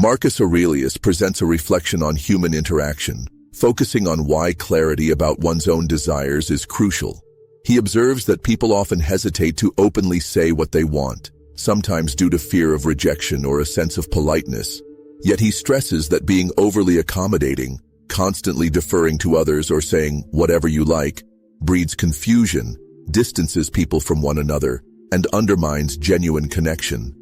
Marcus Aurelius presents a reflection on human interaction, focusing on why clarity about one's own desires is crucial. He observes that people often hesitate to openly say what they want, sometimes due to fear of rejection or a sense of politeness. Yet he stresses that being overly accommodating, constantly deferring to others or saying whatever you like, breeds confusion, distances people from one another, and undermines genuine connection.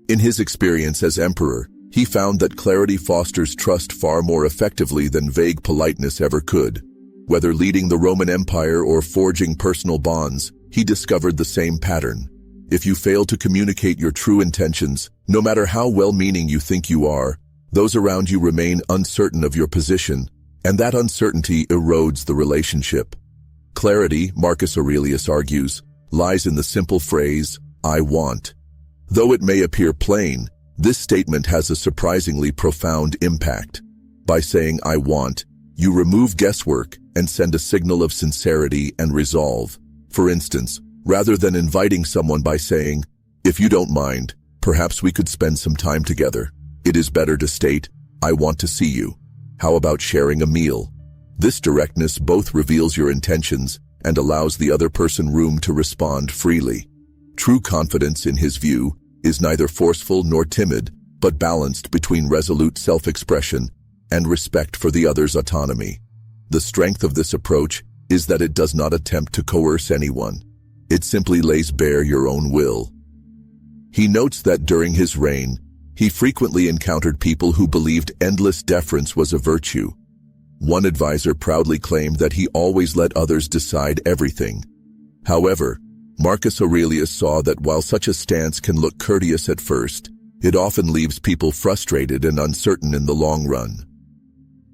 In his experience as emperor, he found that clarity fosters trust far more effectively than vague politeness ever could. Whether leading the Roman Empire or forging personal bonds, he discovered the same pattern. If you fail to communicate your true intentions, no matter how well-meaning you think you are, those around you remain uncertain of your position, and that uncertainty erodes the relationship. Clarity, Marcus Aurelius argues, lies in the simple phrase, "I want." Though it may appear plain, this statement has a surprisingly profound impact. By saying "I want," you remove guesswork and send a signal of sincerity and resolve. For instance, rather than inviting someone by saying, "If you don't mind, perhaps we could spend some time together," it is better to state, "I want to see you. How about sharing a meal?" This directness both reveals your intentions and allows the other person room to respond freely. True confidence, in his view, is neither forceful nor timid, but balanced between resolute self-expression and respect for the other's autonomy. The strength of this approach is that it does not attempt to coerce anyone. It simply lays bare your own will. He notes that during his reign, he frequently encountered people who believed endless deference was a virtue. One advisor proudly claimed that he always let others decide everything. However, Marcus Aurelius saw that while such a stance can look courteous at first, it often leaves people frustrated and uncertain in the long run.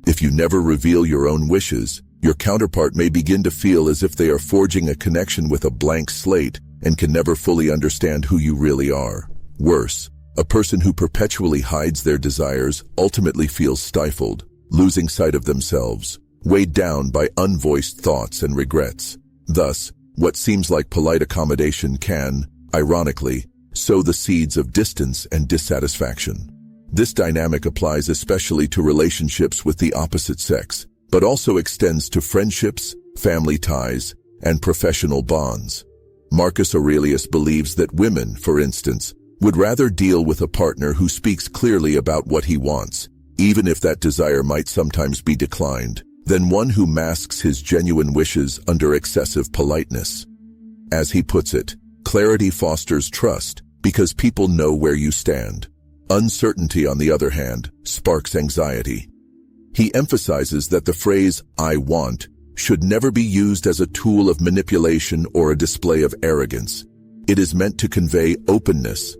If you never reveal your own wishes, your counterpart may begin to feel as if they are forging a connection with a blank slate and can never fully understand who you really are. Worse, a person who perpetually hides their desires ultimately feels stifled, losing sight of themselves, weighed down by unvoiced thoughts and regrets. Thus, what seems like polite accommodation can, ironically, sow the seeds of distance and dissatisfaction. This dynamic applies especially to relationships with the opposite sex, but also extends to friendships, family ties, and professional bonds. Marcus Aurelius believes that women, for instance, would rather deal with a partner who speaks clearly about what he wants, even if that desire might sometimes be declined, than one who masks his genuine wishes under excessive politeness. As he puts it, clarity fosters trust because people know where you stand. Uncertainty, on the other hand, sparks anxiety. He emphasizes that the phrase, "I want," should never be used as a tool of manipulation or a display of arrogance. It is meant to convey openness.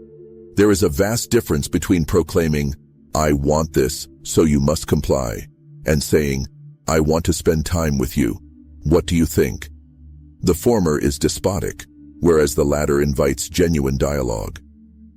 There is a vast difference between proclaiming, "I want this, so you must comply," and saying, "I want to spend time with you. What do you think?" The former is despotic, whereas the latter invites genuine dialogue.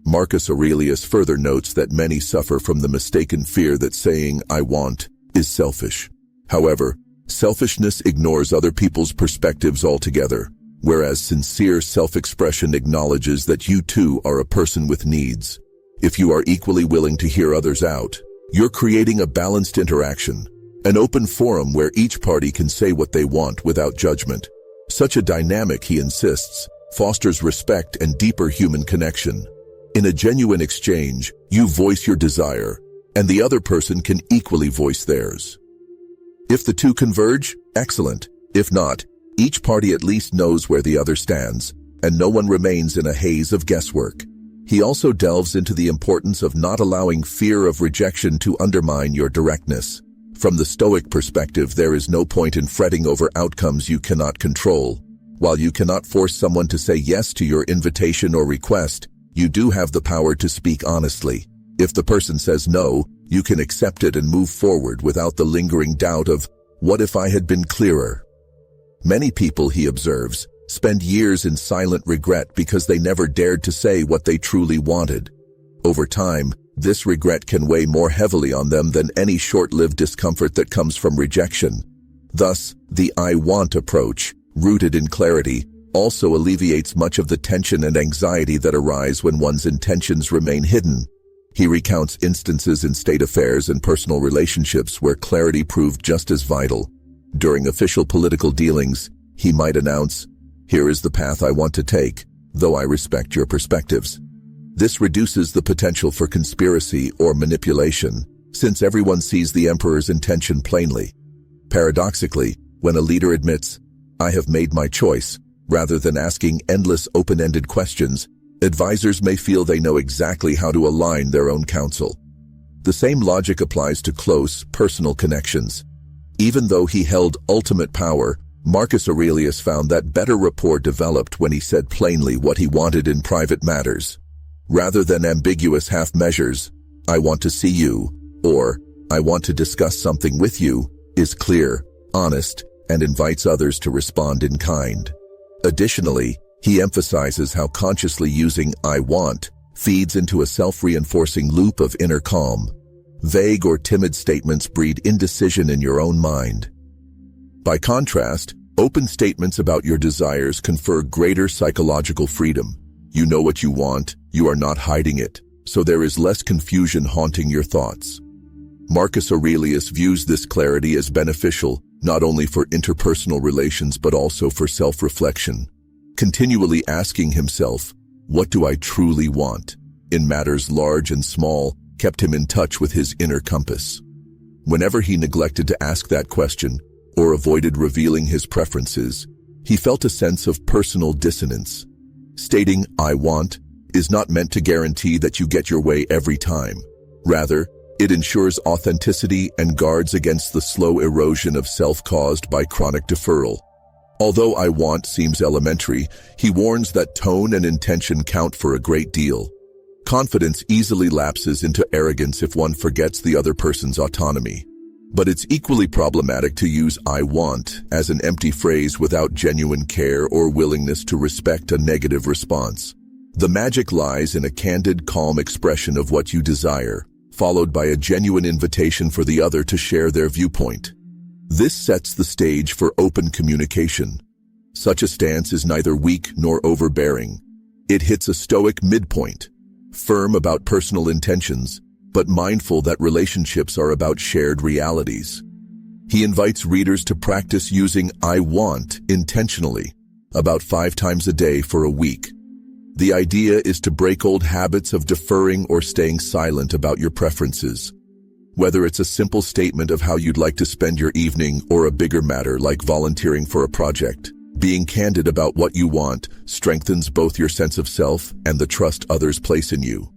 Marcus Aurelius further notes that many suffer from the mistaken fear that saying, "I want," is selfish. However, selfishness ignores other people's perspectives altogether, whereas sincere self-expression acknowledges that you too are a person with needs. If you are equally willing to hear others out, you're creating a balanced interaction, an open forum where each party can say what they want without judgment. Such a dynamic, he insists, fosters respect and deeper human connection. In a genuine exchange, you voice your desire, and the other person can equally voice theirs. If the two converge, excellent. If not, each party at least knows where the other stands, and no one remains in a haze of guesswork. He also delves into the importance of not allowing fear of rejection to undermine your directness. From the Stoic perspective, there is no point in fretting over outcomes you cannot control. While you cannot force someone to say yes to your invitation or request, you do have the power to speak honestly. If the person says no, you can accept it and move forward without the lingering doubt of, "What if I had been clearer?" Many people, he observes, spend years in silent regret because they never dared to say what they truly wanted. Over time, this regret can weigh more heavily on them than any short-lived discomfort that comes from rejection. Thus, the "I want" approach, rooted in clarity, also alleviates much of the tension and anxiety that arise when one's intentions remain hidden. He recounts instances in state affairs and personal relationships where clarity proved just as vital. During official political dealings, he might announce, "Here is the path I want to take, though I respect your perspectives." This reduces the potential for conspiracy or manipulation, since everyone sees the emperor's intention plainly. Paradoxically, when a leader admits, "I have made my choice," rather than asking endless open-ended questions, advisors may feel they know exactly how to align their own counsel. The same logic applies to close, personal connections. Even though he held ultimate power, Marcus Aurelius found that better rapport developed when he said plainly what he wanted in private matters. Rather than ambiguous half measures, "I want to see you," or "I want to discuss something with you," is clear, honest, and invites others to respond in kind. Additionally, he emphasizes how consciously using "I want" feeds into a self-reinforcing loop of inner calm. Vague or timid statements breed indecision in your own mind. By contrast, open statements about your desires confer greater psychological freedom. You know what you want, you are not hiding it, so there is less confusion haunting your thoughts. Marcus Aurelius views this clarity as beneficial, not only for interpersonal relations but also for self-reflection. Continually asking himself, "What do I truly want?" in matters large and small, kept him in touch with his inner compass. Whenever he neglected to ask that question, or avoided revealing his preferences, he felt a sense of personal dissonance. Stating "I want" is not meant to guarantee that you get your way every time. Rather, it ensures authenticity and guards against the slow erosion of self caused by chronic deferral. Although "I want" seems elementary, he warns that tone and intention count for a great deal. Confidence easily lapses into arrogance if one forgets the other person's autonomy. But it's equally problematic to use "I want" as an empty phrase without genuine care or willingness to respect a negative response. The magic lies in a candid, calm expression of what you desire, followed by a genuine invitation for the other to share their viewpoint. This sets the stage for open communication. Such a stance is neither weak nor overbearing. It hits a Stoic midpoint, firm about personal intentions, but mindful that relationships are about shared realities. He invites readers to practice using "I want" intentionally, about 5 times a day for a week. The idea is to break old habits of deferring or staying silent about your preferences. Whether it's a simple statement of how you'd like to spend your evening or a bigger matter like volunteering for a project, being candid about what you want strengthens both your sense of self and the trust others place in you.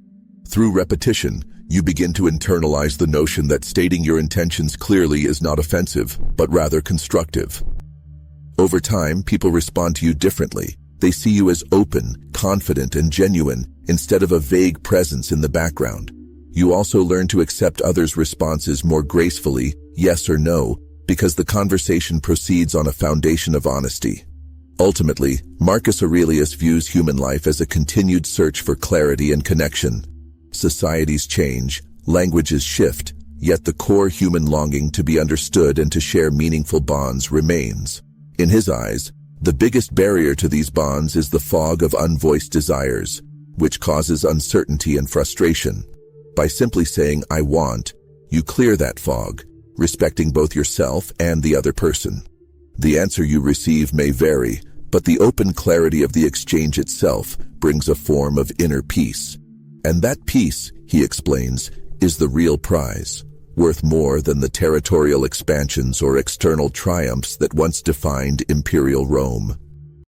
Through repetition, you begin to internalize the notion that stating your intentions clearly is not offensive, but rather constructive. Over time, people respond to you differently. They see you as open, confident, and genuine, instead of a vague presence in the background. You also learn to accept others' responses more gracefully, yes or no, because the conversation proceeds on a foundation of honesty. Ultimately, Marcus Aurelius views human life as a continued search for clarity and connection. Societies change, languages shift, yet the core human longing to be understood and to share meaningful bonds remains. In his eyes, the biggest barrier to these bonds is the fog of unvoiced desires, which causes uncertainty and frustration. By simply saying "I want," you clear that fog, respecting both yourself and the other person. The answer you receive may vary, but the open clarity of the exchange itself brings a form of inner peace. And that peace, he explains, is the real prize, worth more than the territorial expansions or external triumphs that once defined imperial Rome.